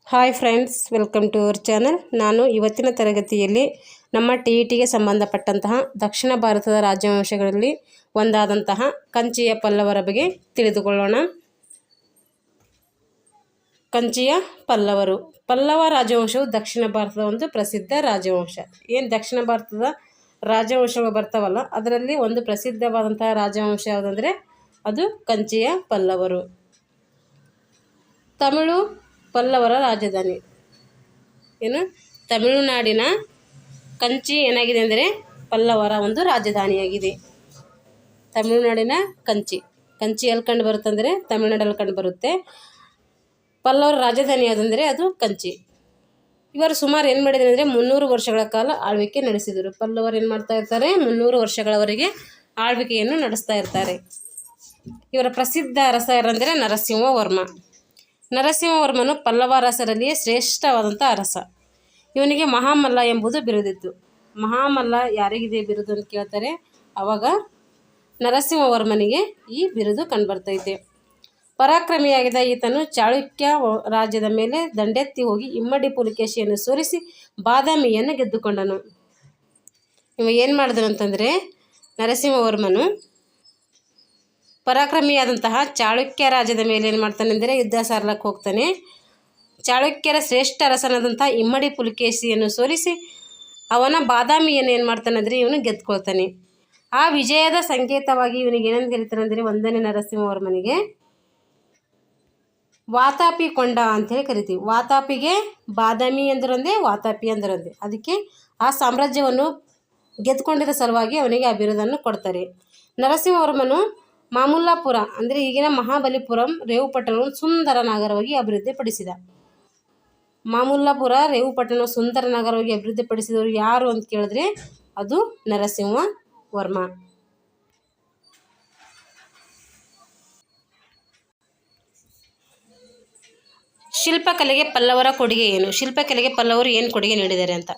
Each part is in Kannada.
Hi friends, welcome to our channel. ನಾನು ಇವತ್ತಿನ ತರಗತಿಯಲ್ಲಿ ನಮ್ಮ ಟಿಇಟಿಗೆ ಸಂಬಂಧಪಟ್ಟಂತಹ ದಕ್ಷಿಣ ಭಾರತದ ರಾಜವಂಶಗಳಲ್ಲಿ ಒಂದಾದಂತಹ ಕಂಚಿಯ ಪಲ್ಲವರ ಬಗ್ಗೆ ತಿಳಿದುಕೊಳ್ಳೋಣ. ಕಂಚಿಯ ಪಲ್ಲವರು. ಪಲ್ಲವ ರಾಜವಂಶವು ದಕ್ಷಿಣ ಭಾರತದ ಒಂದು ಪ್ರಸಿದ್ಧ ರಾಜವಂಶ. ಏನು ದಕ್ಷಿಣ ಭಾರತದ ರಾಜವಂಶಗಳು ಬರ್ತಾವಲ್ಲ, ಅದರಲ್ಲಿ ಒಂದು ಪ್ರಸಿದ್ಧವಾದಂತಹ ರಾಜವಂಶ ಯಾವುದಂದರೆ ಅದು ಕಂಚಿಯ ಪಲ್ಲವರು. ತಮಿಳು ಪಲ್ಲವರ ರಾಜಧಾನಿ ಏನು? ತಮಿಳುನಾಡಿನ ಕಂಚಿ ಏನಾಗಿದೆ ಅಂದರೆ ಪಲ್ಲವರ ಒಂದು ರಾಜಧಾನಿಯಾಗಿದೆ. ತಮಿಳುನಾಡಿನ ಕಂಚಿ ಎಲ್ಲಿ ಕಂಡು ಬರುತ್ತಂದರೆ ತಮಿಳುನಾಡಲ್ಲಿ ಕಂಡು ಬರುತ್ತೆ. ಪಲ್ಲವರ ರಾಜಧಾನಿ ಯಾವುದಂದರೆ ಅದು ಕಂಚಿ. ಇವರು ಸುಮಾರು ಏನು ಮಾಡಿದ್ದಾರೆ ಅಂದರೆ 300 ವರ್ಷಗಳ ಕಾಲ ಆಳ್ವಿಕೆ ನಡೆಸಿದರು. ಪಲ್ಲವರು ಏನು ಮಾಡ್ತಾ ಇರ್ತಾರೆ? 300 ವರ್ಷಗಳವರೆಗೆ ಆಳ್ವಿಕೆಯನ್ನು ನಡೆಸ್ತಾ ಇರ್ತಾರೆ. ಇವರ ಪ್ರಸಿದ್ಧ ಅರಸ ಯಾರಂದರೆ ನರಸಿಂಹವರ್ಮ. ನರಸಿಂಹವರ್ಮನು ಪಲ್ಲವ ಅರಸರಲ್ಲಿಯೇ ಶ್ರೇಷ್ಠವಾದಂಥ ಅರಸ. ಇವನಿಗೆ ಮಹಾಮಲ್ಲ ಎಂಬುದು ಬಿರುದಿತ್ತು. ಮಹಾಮಲ್ಲ ಯಾರಿಗಿದೆ ಬಿರುದು ಅಂತ ಕೇಳ್ತಾರೆ. ಆವಾಗ ನರಸಿಂಹವರ್ಮನಿಗೆ ಈ ಬಿರುದು ಕಂಡುಬರ್ತೈತೆ. ಪರಾಕ್ರಮಿಯಾಗಿದ್ದ ಈತನು ಚಾಳುಕ್ಯ ರಾಜ್ಯದ ಮೇಲೆ ದಂಡೆತ್ತಿ ಹೋಗಿ ಇಮ್ಮಡಿ ಪುಲಿಕೇಶಿಯನ್ನು ಸೋಲಿಸಿ ಬಾದಾಮಿಯನ್ನು ಗೆದ್ದುಕೊಂಡನು. ಇವ ಏನು ಮಾಡಿದನು ಅಂತಂದರೆ, ನರಸಿಂಹವರ್ಮನು ಪರಾಕ್ರಮಿಯಾದಂತಹ ಚಾಳುಕ್ಯ ರಾಜ್ಯದ ಮೇಲೆ ಏನು ಮಾಡ್ತಾನೆ ಅಂದರೆ ಯುದ್ಧ ಸಾರಲಕ್ಕೆ ಹೋಗ್ತಾನೆ. ಚಾಳುಕ್ಯರ ಶ್ರೇಷ್ಠ ಅರಸನಾದಂಥ ಇಮ್ಮಡಿ ಪುಲಿಕೇಶಿಯನ್ನು ಸೋಲಿಸಿ ಅವನ ಬಾದಾಮಿಯನ್ನು ಏನು ಮಾಡ್ತಾನೆ ಅಂದರೆ ಇವನು ಗೆದ್ಕೊಳ್ತಾನೆ. ಆ ವಿಜಯದ ಸಂಕೇತವಾಗಿ ಇವನಿಗೆ ಏನಂತ ಕರೀತಾನೆ ಅಂದರೆ 1ನೇ ನರಸಿಂಹವರ್ಮನಿಗೆ ವಾತಾಪಿ ಕೊಂಡ ಅಂಥೇಳಿ ಕರಿತೀವಿ. ವಾತಾಪಿಗೆ ಬಾದಾಮಿ ಅಂದರೊಂದೇ, ವಾತಾಪಿ ಅಂದರೊಂದೇ. ಅದಕ್ಕೆ ಆ ಸಾಮ್ರಾಜ್ಯವನ್ನು ಗೆದ್ದುಕೊಂಡಿದ್ದ ಸಲುವಾಗಿ ಅವನಿಗೆ ಆ ಬಿರುದನ್ನು ಕೊಡ್ತಾರೆ. ನರಸಿಂಹವರ್ಮನು ಮಾಮುಲ್ಲಾಪುರ ಅಂದರೆ ಈಗಿನ ಮಹಾಬಲಿಪುರಂ ರೇವುಪಟ್ಟಣವನ್ನು ಸುಂದರ ನಗರವಾಗಿ ಅಭಿವೃದ್ಧಿಪಡಿಸಿದ. ಮಾಮುಲ್ಲಾಪುರ ರೇವುಪಟ್ಟಣ ಸುಂದರ ನಗರವಾಗಿ ಅಭಿವೃದ್ಧಿಪಡಿಸಿದವರು ಯಾರು ಅಂತ ಕೇಳಿದ್ರೆ ಅದು ನರಸಿಂಹವರ್ಮ. ಶಿಲ್ಪಕಲೆಗೆ ಪಲ್ಲವರ ಕೊಡುಗೆ ಏನು? ಶಿಲ್ಪಕಲೆಗೆ ಪಲ್ಲವರು ಏನು ಕೊಡುಗೆ ನೀಡಿದ್ದಾರೆ ಅಂತ.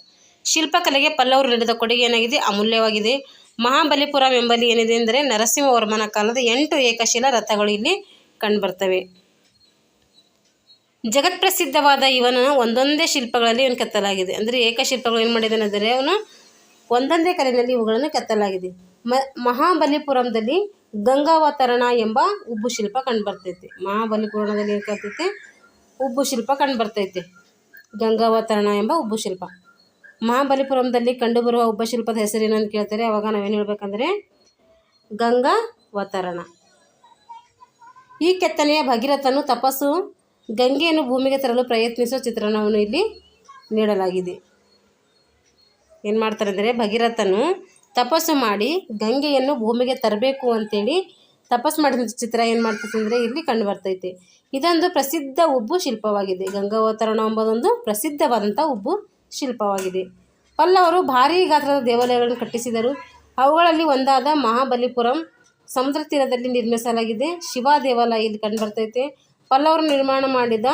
ಶಿಲ್ಪಕಲೆಗೆ ಪಲ್ಲವರು ನೀಡಿದ ಕೊಡುಗೆ ಏನಾಗಿದೆ? ಅಮೂಲ್ಯವಾಗಿದೆ. ಮಹಾಬಲಿಪುರಂ ಎಂಬಲ್ಲಿ ಏನಿದೆ ಅಂದರೆ ನರಸಿಂಹವರ್ಮನ ಕಾಲದ 8 ಏಕಶಿಲಾ ರಥಗಳು ಇಲ್ಲಿ ಕಂಡುಬರ್ತವೆ. ಜಗತ್ಪ್ರಸಿದ್ಧವಾದ ಇವನ ಒಂದೊಂದೇ ಶಿಲ್ಪಗಳಲ್ಲಿ ಇವನು ಕೆತ್ತಲಾಗಿದೆ. ಅಂದರೆ ಏಕಶಿಲ್ಪಗಳು ಏನು ಮಾಡಿದ್ದಾನೆ ಅಂದರೆ ಅವನು ಒಂದೊಂದೇ ಕಲ್ಲಿನಲ್ಲಿ ಇವುಗಳನ್ನು ಕೆತ್ತಲಾಗಿದೆ. ಮಹಾಬಲಿಪುರಂದಲ್ಲಿ ಗಂಗಾವತರಣ ಎಂಬ ಉಬ್ಬು ಶಿಲ್ಪ ಕಂಡುಬರ್ತೈತೆ. ಮಹಾಬಲಿಪುರದಲ್ಲಿ ಏನು ಕರ್ತೈತೆ? ಉಬ್ಬು ಶಿಲ್ಪ ಕಂಡುಬರ್ತೈತೆ. ಗಂಗಾವತರಣ ಎಂಬ ಉಬ್ಬು ಶಿಲ್ಪ. ಮಹಾಬಲಿಪುರಂದಲ್ಲಿ ಕಂಡುಬರುವ ಉಬ್ಬ ಶಿಲ್ಪದ ಹೆಸರೇನು ಅಂತ ಕೇಳ್ತಾರೆ. ಅವಾಗ ನಾವೇನು ಹೇಳ್ಬೇಕಂದ್ರೆ ಗಂಗಾವತರಣ. ಈ ಕೆತ್ತನೆಯ ಭಗೀರಥನು ತಪಸ್ಸು ಗಂಗೆಯನ್ನು ಭೂಮಿಗೆ ತರಲು ಪ್ರಯತ್ನಿಸುವ ಚಿತ್ರಣವನ್ನು ಇಲ್ಲಿ ನೀಡಲಾಗಿದೆ. ಏನು ಮಾಡ್ತಾರೆ ಅಂದರೆ ಭಗೀರಥನು ತಪಸ್ಸು ಮಾಡಿ ಗಂಗೆಯನ್ನು ಭೂಮಿಗೆ ತರಬೇಕು ಅಂತೇಳಿ ತಪಸ್ಸು ಮಾಡಿದ ಚಿತ್ರ ಏನು ಮಾಡ್ತೈತೆ ಅಂದರೆ ಇಲ್ಲಿ ಕಂಡು ಬರ್ತೈತೆ. ಇದೊಂದು ಪ್ರಸಿದ್ಧ ಉಬ್ಬು ಶಿಲ್ಪವಾಗಿದೆ. ಗಂಗಾವತರಣ ಎಂಬುದೊಂದು ಪ್ರಸಿದ್ಧವಾದಂಥ ಉಬ್ಬು ಶಿಲ್ಪವಾಗಿದೆ. ಪಲ್ಲವರು ಭಾರೀ ಗಾತ್ರದ ದೇವಾಲಯಗಳನ್ನು ಕಟ್ಟಿಸಿದರು. ಅವುಗಳಲ್ಲಿ ಒಂದಾದ ಮಹಾಬಲಿಪುರಂ ಸಮುದ್ರ ತೀರದಲ್ಲಿ ನಿರ್ಮಿಸಲಾಗಿದೆ. ಶಿವ ದೇವಾಲಯ ಇಲ್ಲಿ ಕಂಡುಬರ್ತೈತೆ. ಪಲ್ಲವರು ನಿರ್ಮಾಣ ಮಾಡಿದ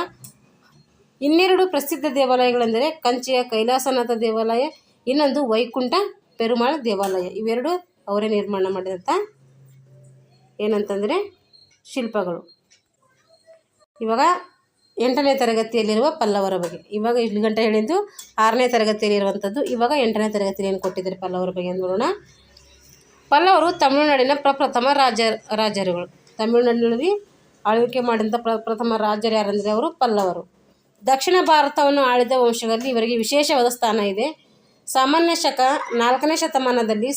2 ಪ್ರಸಿದ್ಧ ದೇವಾಲಯಗಳೆಂದರೆ ಕಂಚಿಯ ಕೈಲಾಸನಾಥ ದೇವಾಲಯ, ಇನ್ನೊಂದು ವೈಕುಂಠ ಪೆರುಮಾಳ್ ದೇವಾಲಯ. ಇವೆರಡು ಅವರೇ ನಿರ್ಮಾಣ ಮಾಡಿದಂಥ ಏನಂತಂದರೆ ಶಿಲ್ಪಗಳು. ಇವಾಗ 8ನೇ ತರಗತಿಯಲ್ಲಿರುವ ಪಲ್ಲವರ ಬಗ್ಗೆ. ಇವಾಗ ಇಲ್ಲಿ ಗಂಟೆ ಹೇಳಿದ್ದು 6ನೇ ತರಗತಿಯಲ್ಲಿರುವಂಥದ್ದು. ಇವಾಗ 8ನೇ ತರಗತಿಯಲ್ಲಿ ಏನು ಕೊಟ್ಟಿದ್ದಾರೆ ಪಲ್ಲವರ ಬಗ್ಗೆ ನೋಡೋಣ. ಪಲ್ಲವರು ತಮಿಳುನಾಡಿನ ಪ್ರಪ್ರಥಮ ರಾಜರುಗಳು. ತಮಿಳುನಾಡಿನಲ್ಲಿ ಆಳ್ವಿಕೆ ಮಾಡಿದಂಥ ಪ್ರಥಮ ರಾಜರು ಯಾರಂದರೆ ಅವರು ಪಲ್ಲವರು. ದಕ್ಷಿಣ ಭಾರತವನ್ನು ಆಳಿದ ವಂಶಗಳಲ್ಲಿ ಇವರಿಗೆ ವಿಶೇಷವಾದ ಸ್ಥಾನ ಇದೆ. ಸಾಮಾನ್ಯ ಶಕ 4ನೇ ಶತಮಾನದಲ್ಲಿ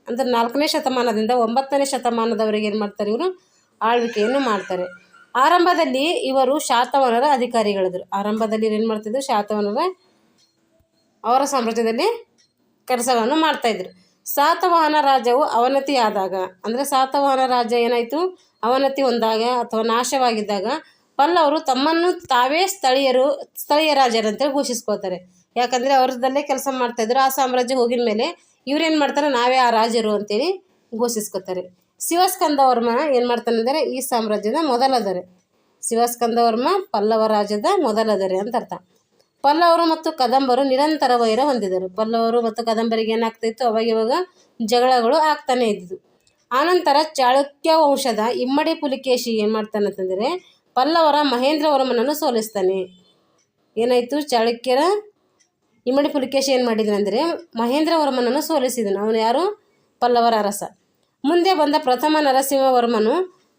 ಅಂದರೆ 4ನೇ ಶತಮಾನದಿಂದ 9ನೇ ಶತಮಾನದವರೆಗೆ ಏನು ಮಾಡ್ತಾರೆ? ಇವರು ಆಳ್ವಿಕೆಯನ್ನು ಮಾಡ್ತಾರೆ. ಆರಂಭದಲ್ಲಿ ಇವರು ಶಾತವಾಹನರ ಅಧಿಕಾರಿಗಳಿದ್ರು. ಆರಂಭದಲ್ಲಿ ಏನು ಮಾಡ್ತಿದ್ರು? ಶಾತವಾಹನರ ಅವರ ಸಾಮ್ರಾಜ್ಯದಲ್ಲಿ ಕೆಲಸಗಳನ್ನು ಮಾಡ್ತಾಯಿದ್ರು. ಸಾತವಾಹನ ರಾಜ್ಯವು ಅವನತಿಯಾದಾಗ ಅಂದರೆ ಸಾತವಾಹನ ರಾಜ್ಯ ಏನಾಯಿತು? ಅವನತಿ ಹೊಂದಾಗ ಅಥವಾ ನಾಶವಾಗಿದ್ದಾಗ ಪಲ್ಲವರು ತಮ್ಮನ್ನು ತಾವೇ ಸ್ಥಳೀಯ ರಾಜರಂತೇಳಿ ಘೋಷಿಸ್ಕೊಳ್ತಾರೆ. ಯಾಕಂದರೆ ಅವ್ರದ್ದಲ್ಲೇ ಕೆಲಸ ಮಾಡ್ತಾಯಿದ್ರು. ಆ ಸಾಮ್ರಾಜ್ಯ ಹೋಗಿದ ಮೇಲೆ ಇವ್ರೇನು ಮಾಡ್ತಾರೆ? ನಾವೇ ಆ ರಾಜರು ಅಂತೇಳಿ ಘೋಷಿಸ್ಕೊತಾರೆ. ಶಿವಸ್ಕಂದವರ್ಮ ಏನು ಮಾಡ್ತಾನೆ ಅಂದರೆ ಈ ಸಾಮ್ರಾಜ್ಯದ ಮೊದಲ ದೊರೆ. ಶಿವಸ್ಕಂದವರ್ಮ ಪಲ್ಲವ ರಾಜ್ಯದ ಮೊದಲ ದೊರೆ ಅಂತ ಅರ್ಥ. ಪಲ್ಲವರು ಮತ್ತು ಕದಂಬರು ನಿರಂತರ ವೈರ ಹೊಂದಿದರು. ಪಲ್ಲವರು ಮತ್ತು ಕದಂಬರಿಗೆ ಏನಾಗ್ತಾಯಿತ್ತು? ಅವಾಗ ಜಗಳಗಳು ಆಗ್ತಾನೆ ಇದ್ದಿದ್ದು. ಆನಂತರ ಚಾಳುಕ್ಯ ವಂಶದ ಇಮ್ಮಡಿ ಪುಲಿಕೇಶಿ ಏನು ಮಾಡ್ತಾನೆ ಅಂತಂದರೆ ಪಲ್ಲವರ ಮಹೇಂದ್ರವರ್ಮನನ್ನು ಸೋಲಿಸ್ತಾನೆ. ಏನಾಯಿತು, ಚಾಳುಕ್ಯರ ಇಮ್ಮಡಿ ಪುಲಿಕೇಶಿ ಏನು ಮಾಡಿದನೆಂದರೆ ಮಹೇಂದ್ರವರ್ಮನನ್ನು ಸೋಲಿಸಿದನು. ಅವನು ಯಾರು? ಪಲ್ಲವರ ಅರಸ. ಮುಂದೆ ಬಂದ ಪ್ರಥಮ ನರಸಿಂಹವರ್ಮನು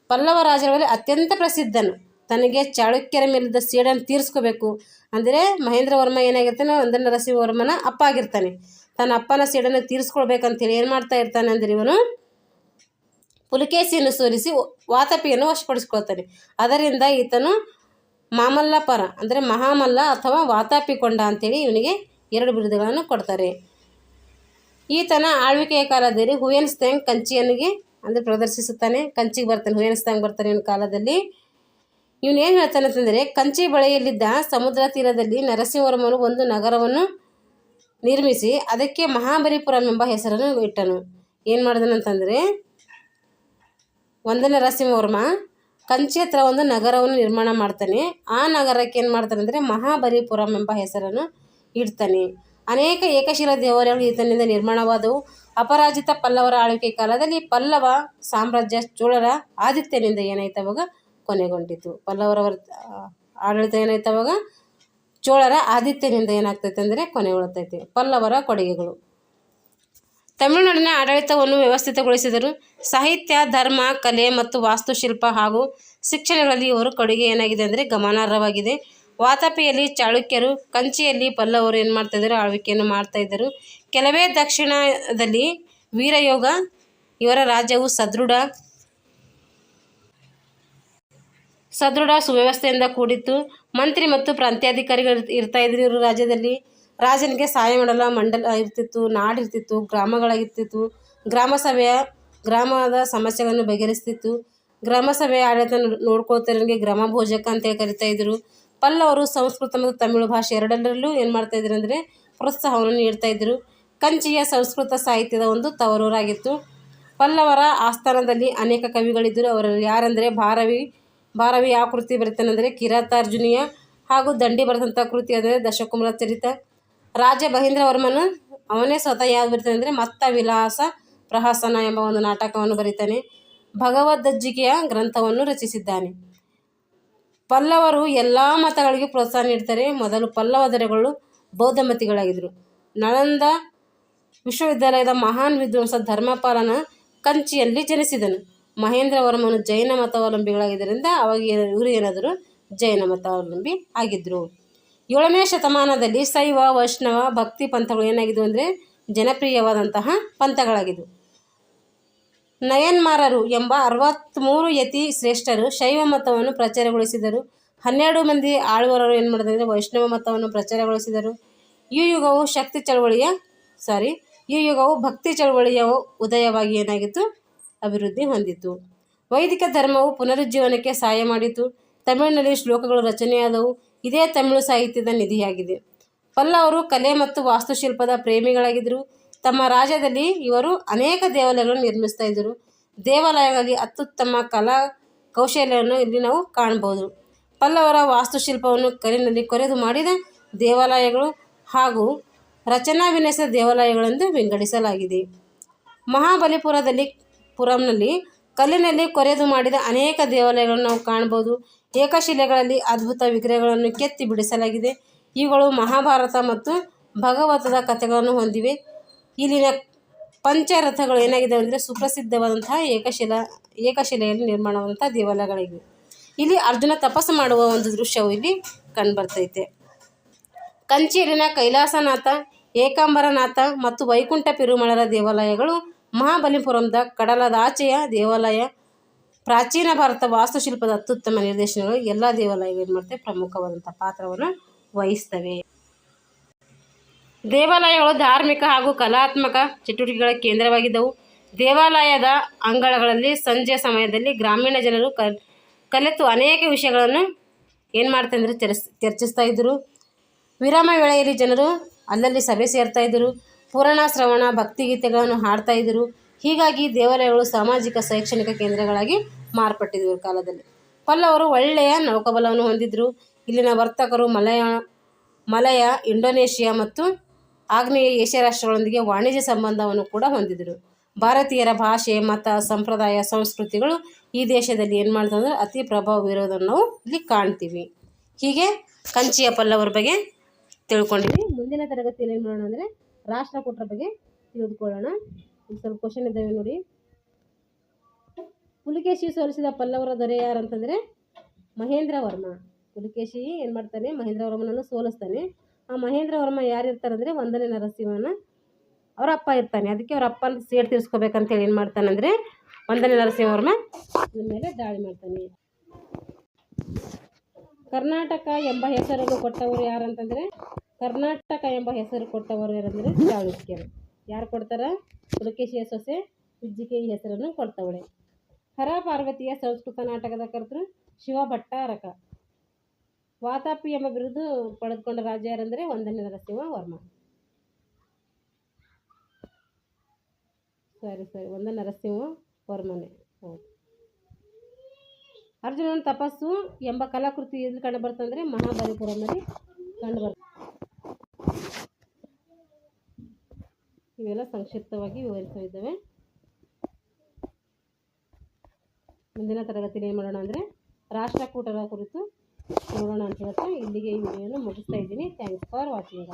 ಪಲ್ಲವ ರಾಜರಲ್ಲಿ ಅತ್ಯಂತ ಪ್ರಸಿದ್ಧನು. ತನಗೆ ಚಾಳುಕ್ಯರ ಮೇಲಿದ್ದ ಸೇಡನ್ನು ತೀರಿಸ್ಕೋಬೇಕು ಅಂದರೆ ಮಹೇಂದ್ರವರ್ಮ ಏನಾಗಿರ್ತಾನೆ, ಒಂದನೇ ನರಸಿಂಹವರ್ಮನ ಅಪ್ಪ ಆಗಿರ್ತಾನೆ. ತನ್ನ ಅಪ್ಪನ ಸೇಡನ್ನು ತೀರಿಸ್ಕೊಳ್ಬೇಕಂತೇಳಿ ಏನು ಮಾಡ್ತಾ ಇರ್ತಾನೆ ಅಂದರೆ ಇವನು ಪುಲಿಕೇಶಿಯನ್ನು ಸೋಲಿಸಿ ವಾತಾಪಿಯನ್ನು ವಶಪಡಿಸ್ಕೊಳ್ತಾನೆ. ಅದರಿಂದ ಈತನು ಮಾಮಲ್ಲಪರ ಅಂದರೆ ಮಹಾಮಲ್ಲ ಅಥವಾ ವಾತಾಪಿಕೊಂಡ ಅಂತೇಳಿ ಇವನಿಗೆ 2 ಬಿರುದುಗಳನ್ನು ಕೊಡ್ತಾರೆ. ಈತನ ಆಳ್ವಿಕೆಯ ಕಾಲದಲ್ಲಿ ಹುಯೆನ್ಸಾಂಗ್ ಕಂಚಿಯನಿಗೆ ಅಂದರೆ ಪ್ರದರ್ಶಿಸುತ್ತಾನೆ. ಕಂಚಿಗೆ ಬರ್ತಾನೆ, ಹುಯೆನ್ಸಾಂಗ್ ಬರ್ತಾನೆ ಇವನ ಕಾಲದಲ್ಲಿ. ಇವನು ಏನು ಹೇಳ್ತಾನೆ ಅಂತಂದರೆ, ಕಂಚಿ ಬಳಿಯಲ್ಲಿದ್ದ ಸಮುದ್ರ ತೀರದಲ್ಲಿ ನರಸಿಂಹವರ್ಮನು ಒಂದು ನಗರವನ್ನು ನಿರ್ಮಿಸಿ ಅದಕ್ಕೆ ಮಹಾಬಲಿಪುರಂ ಎಂಬ ಹೆಸರನ್ನು ಇಟ್ಟನು. ಏನು ಮಾಡಿದನಂತಂದರೆ, ಒಂದನೇ ನರಸಿಂಹವರ್ಮ ಕಂಚಿ ಹತ್ರ ಒಂದು ನಗರವನ್ನು ನಿರ್ಮಾಣ ಮಾಡ್ತಾನೆ. ಆ ನಗರಕ್ಕೆ ಏನು ಮಾಡ್ತಾನೆ ಅಂದರೆ ಮಹಾಬಲಿಪುರಂ ಎಂಬ ಹೆಸರನ್ನು ಇಡ್ತಾನೆ. ಅನೇಕ ಏಕಶಿಲಾ ದೇವಾಲಯಗಳು ಈತನಿಂದ ನಿರ್ಮಾಣವಾದವು. ಅಪರಾಜಿತ ಪಲ್ಲವರ ಆಳ್ವಿಕೆ ಕಾಲದಲ್ಲಿ ಪಲ್ಲವ ಸಾಮ್ರಾಜ್ಯ ಚೋಳರ ಆದಿತ್ಯನಿಂದ ಏನಾಯ್ತು ಅವಾಗ ಕೊನೆಗೊಂಡಿತು. ಪಲ್ಲವರ ಆಡಳಿತ ಏನಾಯ್ತು ಅವಾಗ ಚೋಳರ ಆದಿತ್ಯನಿಂದ ಏನಾಗ್ತೈತೆ ಅಂದರೆ ಕೊನೆಗೊಳ್ತೈತೆ. ಪಲ್ಲವರ ಕೊಡುಗೆಗಳು: ತಮಿಳುನಾಡಿನ ಆಡಳಿತವನ್ನು ವ್ಯವಸ್ಥಿತಗೊಳಿಸಿದರು. ಸಾಹಿತ್ಯ, ಧರ್ಮ, ಕಲೆ ಮತ್ತು ವಾಸ್ತುಶಿಲ್ಪ ಹಾಗೂ ಶಿಕ್ಷಣಗಳಲ್ಲಿ ಇವರು ಕೊಡುಗೆ ಏನಾಗಿದೆ ಅಂದರೆ ಗಮನಾರ್ಹವಾಗಿದೆ. ವಾತಾಪಿಯಲ್ಲಿ ಚಾಳುಕ್ಯರು, ಕಂಚಿಯಲ್ಲಿ ಪಲ್ಲವರು ಏನು ಮಾಡ್ತಾಯಿದ್ರು, ಆಳ್ವಿಕೆಯನ್ನು ಮಾಡ್ತಾಯಿದ್ದರು. ಕೆಲವೇ ದಕ್ಷಿಣದಲ್ಲಿ ವೀರಯೋಗ. ಇವರ ರಾಜ್ಯವು ಸದೃಢ ಸುವ್ಯವಸ್ಥೆಯಿಂದ ಕೂಡಿತ್ತು. ಮಂತ್ರಿ ಮತ್ತು ಪ್ರಾಂತ್ಯಾಧಿಕಾರಿಗಳು ಇರ್ತಾಯಿದ್ರು ಇವರು ರಾಜ್ಯದಲ್ಲಿ. ರಾಜನಿಗೆ ಸಹಾಯ ಮಾಡಲು ಮಂಡಲ ಇರ್ತಿತ್ತು, ನಾಡಿರ್ತಿತ್ತು, ಗ್ರಾಮಗಳಾಗಿರ್ತಿತ್ತು. ಗ್ರಾಮದ ಸಮಸ್ಯೆಗಳನ್ನು ಬಗೆಹರಿಸ್ತಿತ್ತು. ಗ್ರಾಮ ಸಭೆಯ ಆಡಳಿತ ನೋಡ್ಕೊಳ್ತಾರನಿಗೆ ಗ್ರಾಮ ಭೋಜಕ ಅಂತೇಳಿ ಕರಿತಾಯಿದ್ರು. ಪಲ್ಲವರು ಸಂಸ್ಕೃತ ಮತ್ತು ತಮಿಳು ಭಾಷೆ ಎರಡರಲ್ಲೂ ಏನು ಮಾಡ್ತಾಯಿದ್ರು ಅಂದರೆ ಪ್ರೋತ್ಸಾಹವನ್ನು ನೀಡ್ತಾಯಿದ್ರು. ಕಂಚಿಯ ಸಂಸ್ಕೃತ ಸಾಹಿತ್ಯದ ಒಂದು ತವರೂರಾಗಿತ್ತು. ಪಲ್ಲವರ ಆಸ್ಥಾನದಲ್ಲಿ ಅನೇಕ ಕವಿಗಳಿದ್ದರು. ಅವರಲ್ಲಿ ಯಾರಂದರೆ ಭಾರವಿ ಯಾವ ಕೃತಿ ಬರೀತಾನೆಂದರೆ ಕಿರಾತಾರ್ಜುನೀಯ ಹಾಗೂ ದಂಡಿ ಬರೆದಂಥ ಕೃತಿ ಅಂದರೆ ದಶಕುಮಾರ ಚರಿತ. ರಾಜ ಮಹೇಂದ್ರವರ್ಮನು ಅವನೇ ಸ್ವತಃ ಯಾವ್ದು ಬರೀತಾನೆ ಅಂದರೆ ಮತ್ತ ವಿಲಾಸ ಪ್ರಹಸನ ಎಂಬ ಒಂದು ನಾಟಕವನ್ನು ಬರೀತಾನೆ. ಭಗವದ್ಗೀತೆಯ ಗ್ರಂಥವನ್ನು ರಚಿಸಿದ್ದಾನೆ. ಪಲ್ಲವರು ಎಲ್ಲ ಮತಗಳಿಗೆ ಪ್ರೋತ್ಸಾಹ ನೀಡ್ತಾರೆ. ಮೊದಲು ಪಲ್ಲವ ದೊರೆಗಳು ಬೌದ್ಧಮತಿಗಳಾಗಿದ್ದರು. ನಳಂದ ವಿಶ್ವವಿದ್ಯಾಲಯದ ಮಹಾನ್ ವಿದ್ವಾಂಸ ಧರ್ಮಪಾಲನ ಕಂಚಿಯಲ್ಲಿ ಜನಿಸಿದನು. ಮಹೇಂದ್ರವರ್ಮನು ಜೈನ ಮತಾವಲಂಬಿಗಳಾಗಿದ್ದರಿಂದ ಅವಾಗ ಇವರು ಏನಾದರೂ ಜೈನ ಮತಾವಲಂಬಿ ಆಗಿದ್ದರು. 7ನೇ ಶತಮಾನದಲ್ಲಿ ಶೈವ, ವೈಷ್ಣವ, ಭಕ್ತಿ ಪಂಥಗಳು ಏನಾಗಿದ್ವು ಅಂದರೆ ಜನಪ್ರಿಯವಾದಂತಹ ಪಂಥಗಳಾಗಿದ್ವು. ನಯನ್ಮಾರರು ಎಂಬ 63 ಯತಿ ಶ್ರೇಷ್ಠರು ಶೈವ ಮತವನ್ನು ಪ್ರಚಾರಗೊಳಿಸಿದರು. 12 ಮಂದಿ ಆಳ್ವರರು ಏನು ಮಾಡಿದ್ರೆ ವೈಷ್ಣವ ಮತವನ್ನು ಪ್ರಚಾರಗೊಳಿಸಿದರು. ಈ ಯುಗವು ಭಕ್ತಿ ಚಳವಳಿಯ ಉದಯವಾಗಿ ಏನಾಗಿತ್ತು, ಅಭಿವೃದ್ಧಿ ಹೊಂದಿತು. ವೈದಿಕ ಧರ್ಮವು ಪುನರುಜ್ಜೀವನಕ್ಕೆ ಸಹಾಯ ಮಾಡಿತು. ತಮಿಳಿನಲ್ಲಿ ಶ್ಲೋಕಗಳು ರಚನೆಯಾದವು. ಇದೇ ತಮಿಳು ಸಾಹಿತ್ಯದ ನಿಧಿಯಾಗಿದೆ. ಪಲ್ಲವರು ಕಲೆ ಮತ್ತು ವಾಸ್ತುಶಿಲ್ಪದ ಪ್ರೇಮಿಗಳಾಗಿದ್ದರು. ತಮ್ಮ ರಾಜ್ಯದಲ್ಲಿ ಇವರು ಅನೇಕ ದೇವಾಲಯಗಳನ್ನು ನಿರ್ಮಿಸ್ತಾ ಇದ್ದರು. ದೇವಾಲಯಗಳಲ್ಲಿ ಅತ್ಯುತ್ತಮ ಕಲಾ ಕೌಶಲ್ಯವನ್ನು ಇಲ್ಲಿ ನಾವು ಕಾಣಬಹುದು. ಪಲ್ಲವರ ವಾಸ್ತುಶಿಲ್ಪವನ್ನು ಕಲ್ಲಿನಲ್ಲಿ ಕೊರೆದು ಮಾಡಿದ ದೇವಾಲಯಗಳು ಹಾಗೂ ರಚನಾ ವಿನ್ಯಾಸ ದೇವಾಲಯಗಳೆಂದು ವಿಂಗಡಿಸಲಾಗಿದೆ. ಮಹಾಬಲಿಪುರಂನಲ್ಲಿ ಕಲ್ಲಿನಲ್ಲಿ ಕೊರೆದು ಮಾಡಿದ ಅನೇಕ ದೇವಾಲಯಗಳನ್ನು ನಾವು ಕಾಣಬಹುದು. ಏಕಶಿಲೆಗಳಲ್ಲಿ ಅದ್ಭುತ ವಿಗ್ರಹಗಳನ್ನು ಕೆತ್ತಿ ಬಿಡಿಸಲಾಗಿದೆ. ಇವುಗಳು ಮಹಾಭಾರತ ಮತ್ತು ಭಾಗವತದ ಕಥೆಗಳನ್ನು ಹೊಂದಿವೆ. ಇಲ್ಲಿನ ಪಂಚರಥಗಳು ಏನಾಗಿದೆ ಅಂದರೆ ಸುಪ್ರಸಿದ್ಧವಾದಂತಹ ಏಕಶಿಲೆಯಲ್ಲಿ ನಿರ್ಮಾಣವಾದಂಥ ದೇವಾಲಯಗಳಿವೆ. ಇಲ್ಲಿ ಅರ್ಜುನ ತಪಸ್ಸು ಮಾಡುವ ಒಂದು ದೃಶ್ಯವು ಇಲ್ಲಿ ಕಂಡುಬರ್ತೈತೆ. ಕಂಚಿಯಲ್ಲಿನ ಕೈಲಾಸನಾಥ, ಏಕಾಂಬರನಾಥ ಮತ್ತು ವೈಕುಂಠ ಪೆರುಮಾಳರ ದೇವಾಲಯಗಳು ಮಹಾಬಲಿಪುರಂದ ಕಡಲದಾಚೆಯ ದೇವಾಲಯ. ಪ್ರಾಚೀನ ಭಾರತ ವಾಸ್ತುಶಿಲ್ಪದ ಅತ್ಯುತ್ತಮ ನಿದರ್ಶನಗಳು. ಎಲ್ಲ ದೇವಾಲಯಗಳು ಏನು ಮಾಡ್ತವೆ, ಪ್ರಮುಖವಾದಂಥ ಪಾತ್ರವನ್ನು ವಹಿಸ್ತವೆ. ದೇವಾಲಯಗಳು ಧಾರ್ಮಿಕ ಹಾಗೂ ಕಲಾತ್ಮಕ ಚಟುವಟಿಕೆಗಳ ಕೇಂದ್ರವಾಗಿದ್ದವು. ದೇವಾಲಯದ ಅಂಗಳಗಳಲ್ಲಿ ಸಂಜೆ ಸಮಯದಲ್ಲಿ ಗ್ರಾಮೀಣ ಜನರು ಕಲೆತು ಅನೇಕ ವಿಷಯಗಳನ್ನು ಏನು ಮಾಡ್ತಾರೆ ಅಂದರೆ ಚರ್ಚಿಸ್ತಾ ಇದ್ದರು. ವಿರಾಮ ವೇಳೆಯಲ್ಲಿ ಜನರು ಅಲ್ಲಲ್ಲಿ ಸಭೆ ಸೇರ್ತಾ ಇದ್ದರು. ಪುರಾಣ ಶ್ರವಣ, ಭಕ್ತಿಗೀತೆಗಳನ್ನು ಹಾಡ್ತಾ ಇದ್ದರು. ಹೀಗಾಗಿ ದೇವಾಲಯಗಳು ಸಾಮಾಜಿಕ ಶೈಕ್ಷಣಿಕ ಕೇಂದ್ರಗಳಾಗಿ ಮಾರ್ಪಟ್ಟಿದ್ದರು ಕಾಲದಲ್ಲಿ. ಪಲ್ಲವರು ಒಳ್ಳೆಯ ನೌಕಾಬಲವನ್ನು ಹೊಂದಿದ್ದರು. ಇಲ್ಲಿನ ವರ್ತಕರು ಮಲಯ, ಇಂಡೋನೇಷಿಯಾ ಮತ್ತು ಆಗ್ನೇಯ ಏಷ್ಯಾ ರಾಷ್ಟ್ರಗಳೊಂದಿಗೆ ವಾಣಿಜ್ಯ ಸಂಬಂಧವನ್ನು ಕೂಡ ಹೊಂದಿದರು. ಭಾರತೀಯರ ಭಾಷೆ, ಮತ, ಸಂಪ್ರದಾಯ, ಸಂಸ್ಕೃತಿಗಳು ಈ ದೇಶದಲ್ಲಿ ಏನು ಮಾಡ್ತಂದ್ರೆ ಅತಿ ಪ್ರಭಾವ ಬೀರೋದನ್ನು ನಾವು ಇಲ್ಲಿ ಕಾಣ್ತೀವಿ. ಹೀಗೆ ಕಂಚಿಯ ಪಲ್ಲವರ ಬಗ್ಗೆ ತಿಳ್ಕೊಂಡಿದ್ವಿ. ಮುಂದಿನ ತರಗತಿಯಲ್ಲಿ ಏನು ಮಾಡೋಣ ಅಂದರೆ ರಾಷ್ಟ್ರಕೂಟರ ಬಗ್ಗೆ ತಿಳಿದುಕೊಳ್ಳೋಣ. ಈಗ ಸ್ವಲ್ಪ ಕ್ವಶನ್ ಇದ್ದಾವೆ ನೋಡಿ. ಪುಲಿಕೇಶಿ ಸೋಲಿಸಿದ ಪಲ್ಲವರ ದೊರೆ ಯಾರಂತಂದರೆ ಮಹೇಂದ್ರ ವರ್ಮ. ಪುಲಿಕೇಶಿ ಏನು ಮಾಡ್ತಾನೆ, ಮಹೇಂದ್ರ ವರ್ಮನನ್ನು ಸೋಲಿಸ್ತಾನೆ. ಆ ಮಹೇಂದ್ರ ವರ್ಮ ಯಾರಿರ್ತಾರೆ ಅಂದರೆ 1ನೇ ನರಸಿಂಹನ ಅವರ ಅಪ್ಪ ಇರ್ತಾನೆ. ಅದಕ್ಕೆ ಅವ್ರ ಅಪ್ಪನ ಸೇಡು ತೀರಿಸ್ಕೋಬೇಕಂತೇಳಿ ಏನು ಮಾಡ್ತಾನಂದರೆ 1ನೇ ನರಸಿಂಹವರ್ಮ ಇದ್ರ ಮೇಲೆ ದಾಳಿ ಮಾಡ್ತಾನೆ. ಕರ್ನಾಟಕ ಎಂಬ ಹೆಸರನ್ನು ಕೊಟ್ಟವರು ಯಾರಂತಂದರೆ ಕರ್ನಾಟಕ ಎಂಬ ಹೆಸರು ಕೊಟ್ಟವರು ಯಾರಂದರೆ ಚಾಲುಕ್ಯರು. ಯಾರು ಕೊಡ್ತಾರ? ಪುಲಕೇಶಿಯ ಸೊಸೆ ಉಜ್ಜಿಕೆ ಈ ಹೆಸರನ್ನು ಕೊಡ್ತವಳೆ. ಹರ ಪಾರ್ವತಿಯ ಸಂಸ್ಕೃತ ನಾಟಕದ ಕರ್ತೃ ಶಿವಭಟ್ಟಾರಕ. ವಾತಾಪಿ ಎಂಬ ಬಿರುದು ಪಡೆದುಕೊಂಡ ರಾಜ ಯಾರಂದರೆ 1ನೇ ನರಸಿಂಹ ವರ್ಮ. 1ನೇ ನರಸಿಂಹ ವರ್ಮನೇ. ಹೌದು. ಅರ್ಜುನನ ತಪಸ್ಸು ಎಂಬ ಕಲಾಕೃತಿ ಎಲ್ಲಿ ಕಂಡು ಬರ್ತಂದರೆ ಮಹಾಬಲಿಪುರಮಲ್ಲಿ ಕಂಡು ಬರ್ತದೆ. ಇವೆಲ್ಲ ಸಂಕ್ಷಿಪ್ತವಾಗಿ ವಿವರಿಸಲಿದ್ದೇವೆ. ಮುಂದಿನ ತರಗತಿಯಲ್ಲಿ ಏನು ಮಾಡೋಣ ಅಂದರೆ ರಾಷ್ಟ್ರಕೂಟರ ಕುರಿತು ನೋಡೋಣ ಅಂತ ಹೇಳ್ತಾ ಇಲ್ಲಿಗೆ ಈ ವಿಡಿಯೋನ ಮುಗಿಸ್ತಾ ಇದ್ದೀನಿ. Thanks for watching.